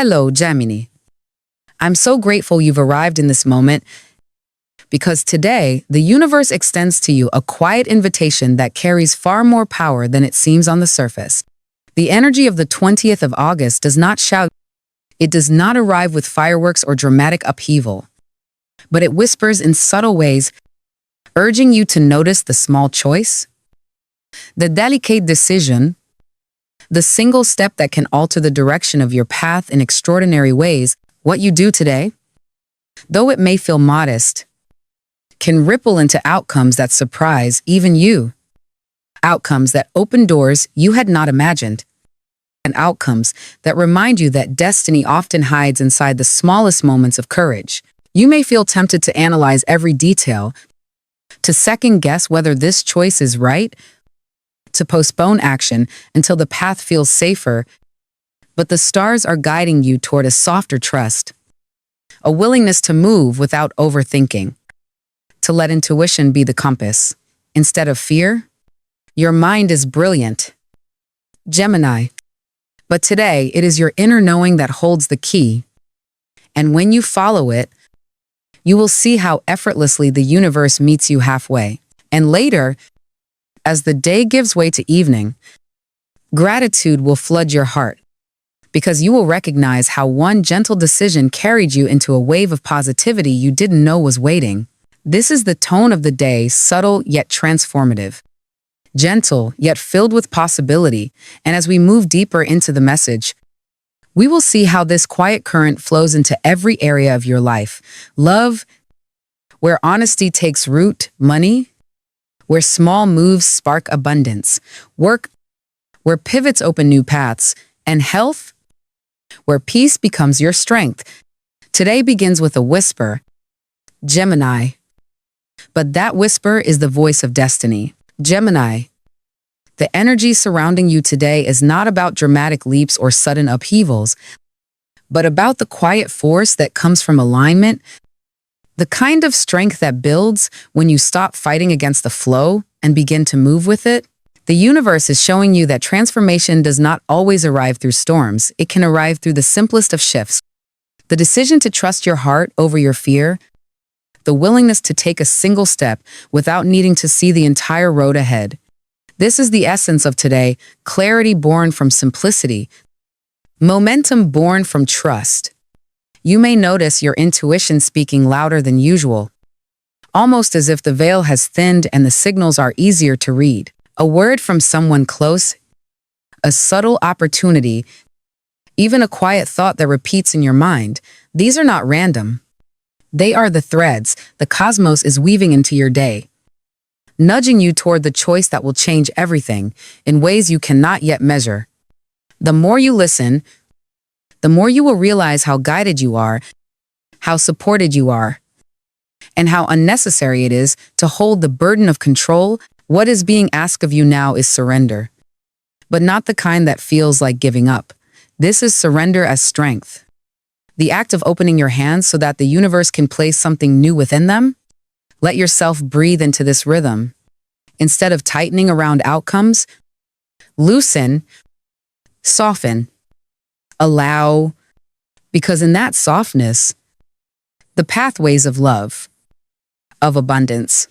Hello, Gemini. I'm so grateful you've arrived in this moment because today the universe extends to you a quiet invitation that carries far more power than it seems on the surface. The energy of the 20th of August does not shout, it does not arrive with fireworks or dramatic upheaval, but it whispers in subtle ways, urging you to notice the small choice, the delicate decision, the single step that can alter the direction of your path in extraordinary ways. What you do today, though it may feel modest, can ripple into outcomes that surprise even you. Outcomes that open doors you had not imagined. And outcomes that remind you that destiny often hides inside the smallest moments of courage. You may feel tempted to analyze every detail, to second guess whether this choice is right, to postpone action until the path feels safer, but the stars are guiding you toward a softer trust, a willingness to move without overthinking, to let intuition be the compass. Instead of fear, your mind is brilliant. Gemini. But today, it is your inner knowing that holds the key. And when you follow it, you will see how effortlessly the universe meets you halfway. And later, as the day gives way to evening, gratitude will flood your heart, because you will recognize how one gentle decision carried you into a wave of positivity you didn't know was waiting. This is the tone of the day, subtle yet transformative, gentle yet filled with possibility. And as we move deeper into the message, we will see how this quiet current flows into every area of your life. Love, where honesty takes root, money, where small moves spark abundance, work, where pivots open new paths, and health, where peace becomes your strength. Today begins with a whisper, Gemini. But that whisper is the voice of destiny. Gemini. The energy surrounding you today is not about dramatic leaps or sudden upheavals, but about the quiet force that comes from alignment, the kind of strength that builds when you stop fighting against the flow and begin to move with it. The universe is showing you that transformation does not always arrive through storms. It can arrive through the simplest of shifts. The decision to trust your heart over your fear, the willingness to take a single step without needing to see the entire road ahead. This is the essence of today, clarity born from simplicity, momentum born from trust. You may notice your intuition speaking louder than usual, almost as if the veil has thinned and the signals are easier to read. A word from someone close, a subtle opportunity, even a quiet thought that repeats in your mind. These are not random. They are the threads the cosmos is weaving into your day, nudging you toward the choice that will change everything in ways you cannot yet measure. The more you listen, the more you will realize how guided you are, how supported you are, and how unnecessary it is to hold the burden of control. What is being asked of you now is surrender, but not the kind that feels like giving up. This is surrender as strength. The act of opening your hands so that the universe can place something new within them. Let yourself breathe into this rhythm. Instead of tightening around outcomes, loosen, soften, allow, because in that softness, the pathways of love, of abundance,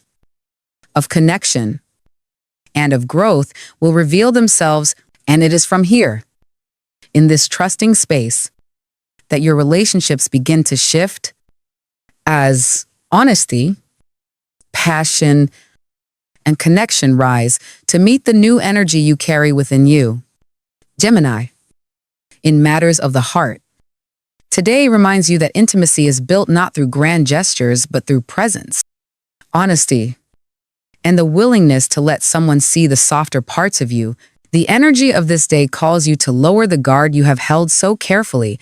of connection, and of growth will reveal themselves. And it is from here, in this trusting space, that your relationships begin to shift as honesty, passion, and connection rise to meet the new energy you carry within you. Gemini. In matters of the heart, today reminds you that intimacy is built not through grand gestures, but through presence, honesty, and the willingness to let someone see the softer parts of you. The energy of this day calls you to lower the guard you have held so carefully,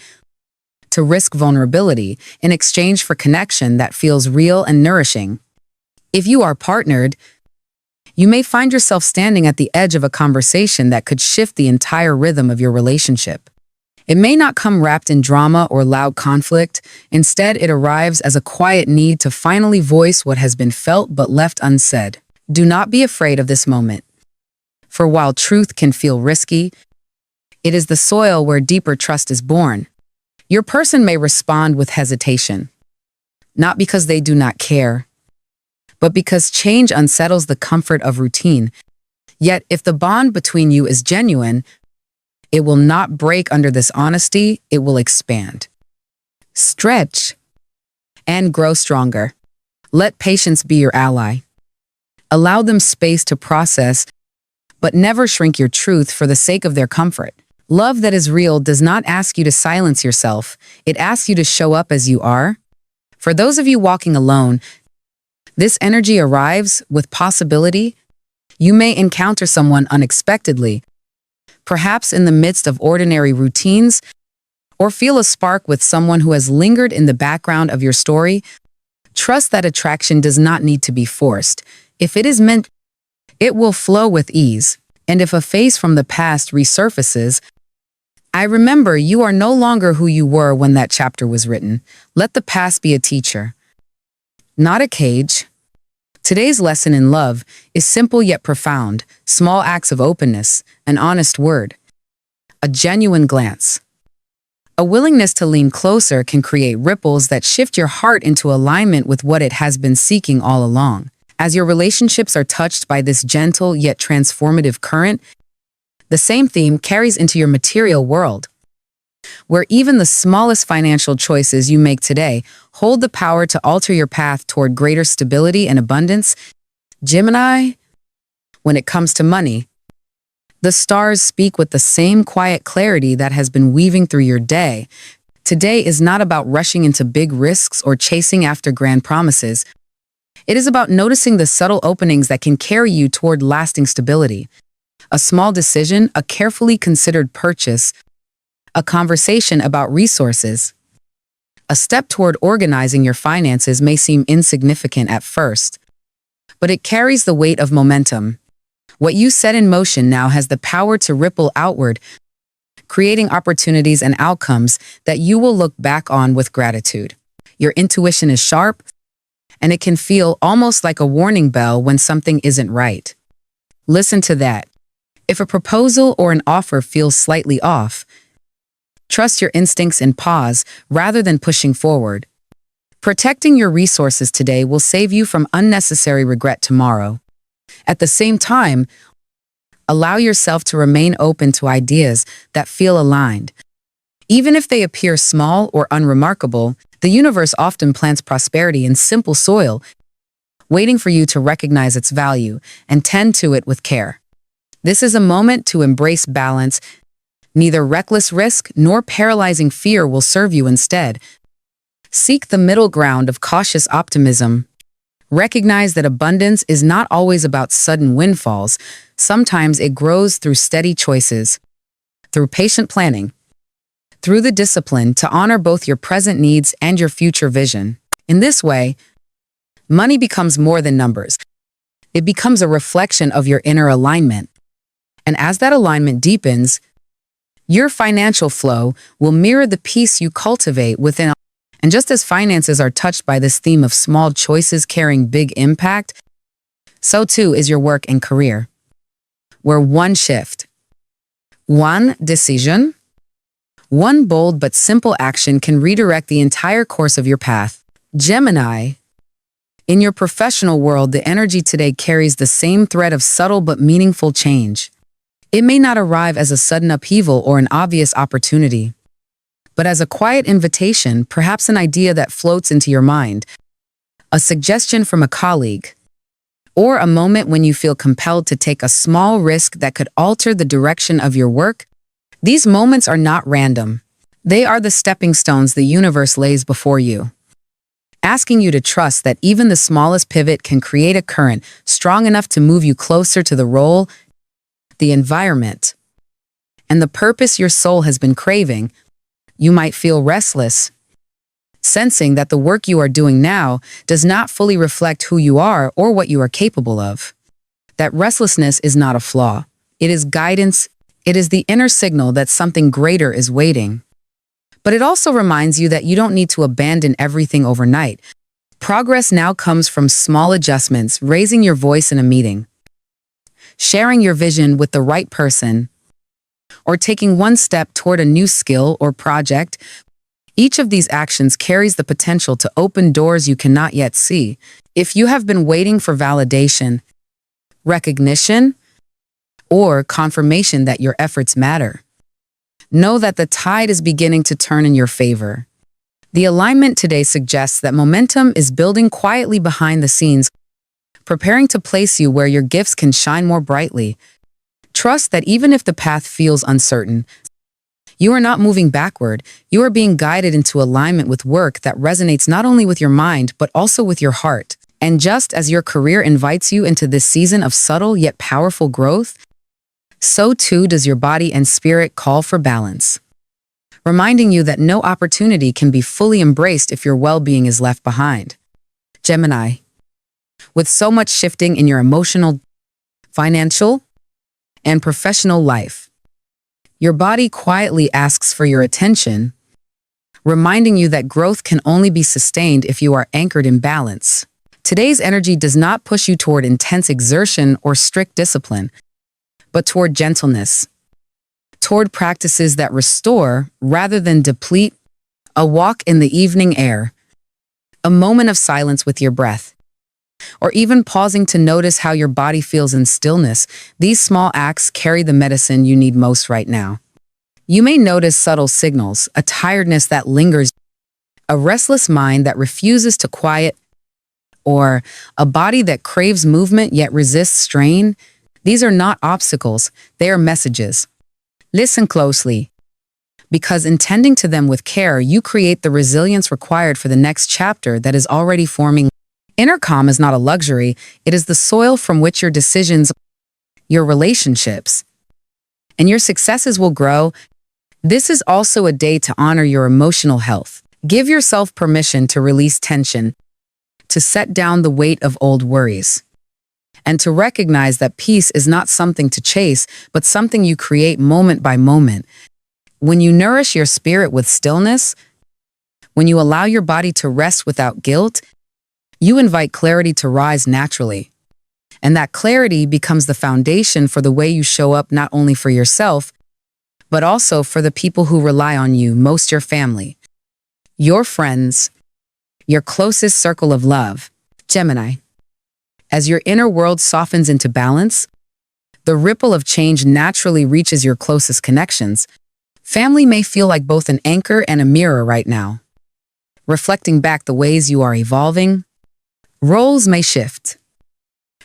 to risk vulnerability in exchange for connection that feels real and nourishing. If you are partnered, you may find yourself standing at the edge of a conversation that could shift the entire rhythm of your relationship. It may not come wrapped in drama or loud conflict. Instead, it arrives as a quiet need to finally voice what has been felt but left unsaid. Do not be afraid of this moment. For while truth can feel risky, it is the soil where deeper trust is born. Your person may respond with hesitation, not because they do not care, but because change unsettles the comfort of routine. Yet, if the bond between you is genuine, it will not break under this honesty, it will expand, stretch, and grow stronger. Let patience be your ally. Allow them space to process, but never shrink your truth for the sake of their comfort. Love that is real does not ask you to silence yourself, it asks you to show up as you are. For those of you walking alone, this energy arrives with possibility. You may encounter someone unexpectedly, perhaps in the midst of ordinary routines, or feel a spark with someone who has lingered in the background of your story. Trust that attraction does not need to be forced. If it is meant, it will flow with ease. And if a face from the past resurfaces, I remember you are no longer who you were when that chapter was written. Let the past be a teacher, not a cage. Today's lesson in love is simple yet profound. Small acts of openness, an honest word, a genuine glance, a willingness to lean closer can create ripples that shift your heart into alignment with what it has been seeking all along. As your relationships are touched by this gentle yet transformative current, the same theme carries into your material world, where even the smallest financial choices you make today hold the power to alter your path toward greater stability and abundance. Gemini, when it comes to money, the stars speak with the same quiet clarity that has been weaving through your day. Today is not about rushing into big risks or chasing after grand promises. It is about noticing the subtle openings that can carry you toward lasting stability. A small decision, a carefully considered purchase, a conversation about resources, a step toward organizing your finances may seem insignificant at first, but it carries the weight of momentum. What you set in motion now has the power to ripple outward, creating opportunities and outcomes that you will look back on with gratitude. Your intuition is sharp, and it can feel almost like a warning bell when something isn't right. Listen to that. If a proposal or an offer feels slightly off, trust your instincts and pause rather than pushing forward. Protecting your resources today will save you from unnecessary regret tomorrow. At the same time, allow yourself to remain open to ideas that feel aligned. Even if they appear small or unremarkable, the universe often plants prosperity in simple soil, waiting for you to recognize its value and tend to it with care. This is a moment to embrace balance. Neither reckless risk nor paralyzing fear will serve you instead. Seek the middle ground of cautious optimism. Recognize that abundance is not always about sudden windfalls. Sometimes it grows through steady choices, through patient planning, through the discipline to honor both your present needs and your future vision. In this way, money becomes more than numbers. It becomes a reflection of your inner alignment. And as that alignment deepens, your financial flow will mirror the peace you cultivate within. And just as finances are touched by this theme of small choices carrying big impact, so too is your work and career, where one shift, one decision, one bold but simple action can redirect the entire course of your path. Gemini, in your professional world, the energy today carries the same thread of subtle but meaningful change. It may not arrive as a sudden upheaval or an obvious opportunity, but as a quiet invitation, perhaps an idea that floats into your mind, a suggestion from a colleague, or a moment when you feel compelled to take a small risk that could alter the direction of your work. These moments are not random. They are the stepping stones the universe lays before you, asking you to trust that even the smallest pivot can create a current strong enough to move you closer to the role, the environment, and the purpose your soul has been craving. You might feel restless, sensing that the work you are doing now does not fully reflect who you are or what you are capable of. That restlessness is not a flaw. It is guidance. It is the inner signal that something greater is waiting. But it also reminds you that you don't need to abandon everything overnight. Progress now comes from small adjustments, raising your voice in a meeting, sharing your vision with the right person, or taking one step toward a new skill or project. Each of these actions carries the potential to open doors you cannot yet see. If you have been waiting for validation, recognition, or confirmation that your efforts matter, know that the tide is beginning to turn in your favor. The alignment today suggests that momentum is building quietly behind the scenes, preparing to place you where your gifts can shine more brightly. Trust that even if the path feels uncertain, you are not moving backward. You are being guided into alignment with work that resonates not only with your mind, but also with your heart. And just as your career invites you into this season of subtle yet powerful growth, so too does your body and spirit call for balance, reminding you that no opportunity can be fully embraced if your well-being is left behind. Gemini, with so much shifting in your emotional, financial, and professional life, your body quietly asks for your attention, reminding you that growth can only be sustained if you are anchored in balance. Today's energy does not push you toward intense exertion or strict discipline, but toward gentleness, toward practices that restore rather than deplete, a walk in the evening air, a moment of silence with your breath, or even pausing to notice how your body feels in stillness. These small acts carry the medicine you need most right now. You may notice subtle signals, a tiredness that lingers, a restless mind that refuses to quiet, or a body that craves movement yet resists strain. These are not obstacles, they are messages. Listen closely, because in tending to them with care, you create the resilience required for the next chapter that is already forming. Inner calm is not a luxury, it is the soil from which your decisions, your relationships, and your successes will grow. This is also a day to honor your emotional health. Give yourself permission to release tension, to set down the weight of old worries, and to recognize that peace is not something to chase, but something you create moment by moment. When you nourish your spirit with stillness, when you allow your body to rest without guilt, you invite clarity to rise naturally. And that clarity becomes the foundation for the way you show up, not only for yourself, but also for the people who rely on you most: your family, your friends, your closest circle of love. Gemini, as your inner world softens into balance, the ripple of change naturally reaches your closest connections. Family may feel like both an anchor and a mirror right now, reflecting back the ways you are evolving. Roles may shift.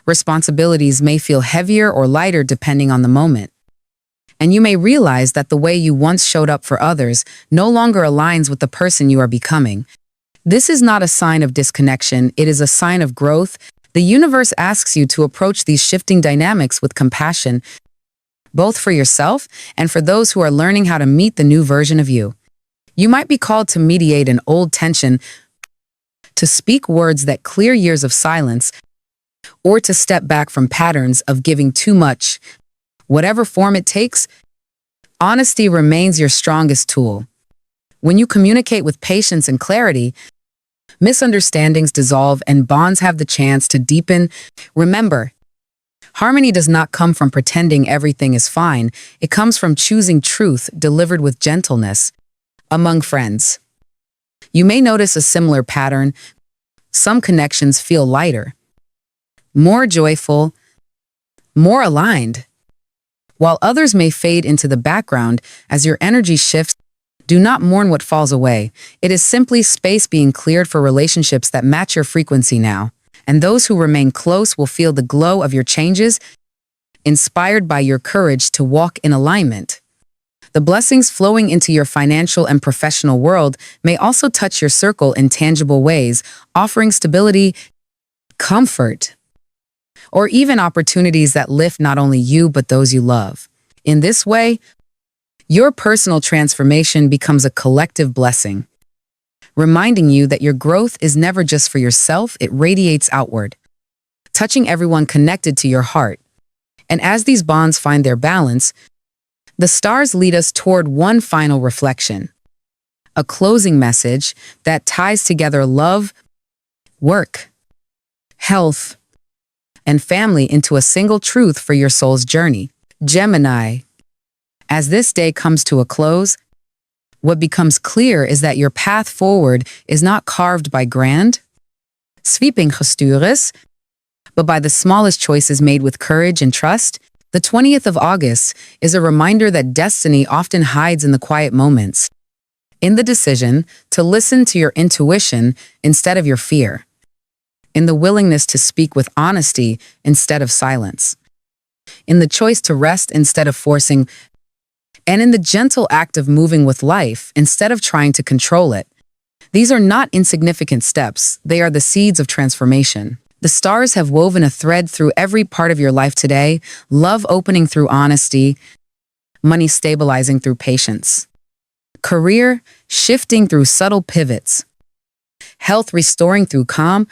Responsibilities may feel heavier or lighter depending on the moment. And you may realize that the way you once showed up for others no longer aligns with the person you are becoming. This is not a sign of disconnection, it is a sign of growth. The universe asks you to approach these shifting dynamics with compassion, both for yourself and for those who are learning how to meet the new version of you. You might be called to mediate an old tension, to speak words that clear years of silence, or to step back from patterns of giving too much. Whatever form it takes, honesty remains your strongest tool. When you communicate with patience and clarity, misunderstandings dissolve and bonds have the chance to deepen. Remember, harmony does not come from pretending everything is fine. It comes from choosing truth delivered with gentleness. Among friends, you may notice a similar pattern. Some connections feel lighter, more joyful, more aligned, while others may fade into the background as your energy shifts. Do not mourn what falls away. It is simply space being cleared for relationships that match your frequency now. And those who remain close will feel the glow of your changes, inspired by your courage to walk in alignment. The blessings flowing into your financial and professional world may also touch your circle in tangible ways, offering stability, comfort, or even opportunities that lift not only you but those you love. In this way, your personal transformation becomes a collective blessing, reminding you that your growth is never just for yourself, it radiates outward, touching everyone connected to your heart. And as these bonds find their balance, the stars lead us toward one final reflection, a closing message that ties together love, work, health, and family into a single truth for your soul's journey. Gemini, as this day comes to a close, What becomes clear is that your path forward is not carved by grand, sweeping gestures, but by the smallest choices made with courage and trust. The 20th of August is a reminder that destiny often hides in the quiet moments, in the decision to listen to your intuition instead of your fear, in the willingness to speak with honesty instead of silence, in the choice to rest instead of forcing, and in the gentle act of moving with life instead of trying to control it. These are not insignificant steps, they are the seeds of transformation. The stars have woven a thread through every part of your life today, love opening through honesty, money stabilizing through patience, career shifting through subtle pivots, health restoring through calm,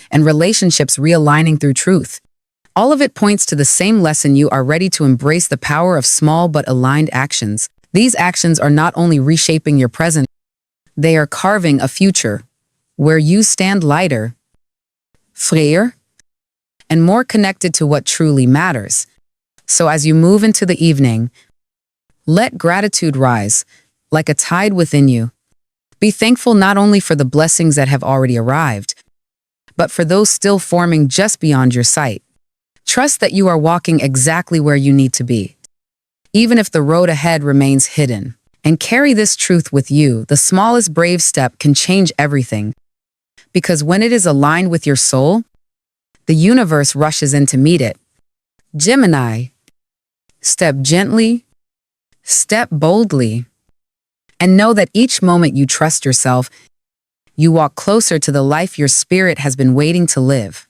and relationships realigning through truth. All of it points to the same lesson: you are ready to embrace the power of small but aligned actions. These actions are not only reshaping your present, they are carving a future where you stand lighter, freer, and more connected to what truly matters. So as you move into the evening, let gratitude rise like a tide within you. Be thankful not only for the blessings that have already arrived, but for those still forming just beyond your sight. Trust that you are walking exactly where you need to be, even if the road ahead remains hidden. And carry this truth with you: the smallest brave step can change everything. Because when it is aligned with your soul, the universe rushes in to meet it. Gemini, step gently, step boldly, and know that each moment you trust yourself, you walk closer to the life your spirit has been waiting to live.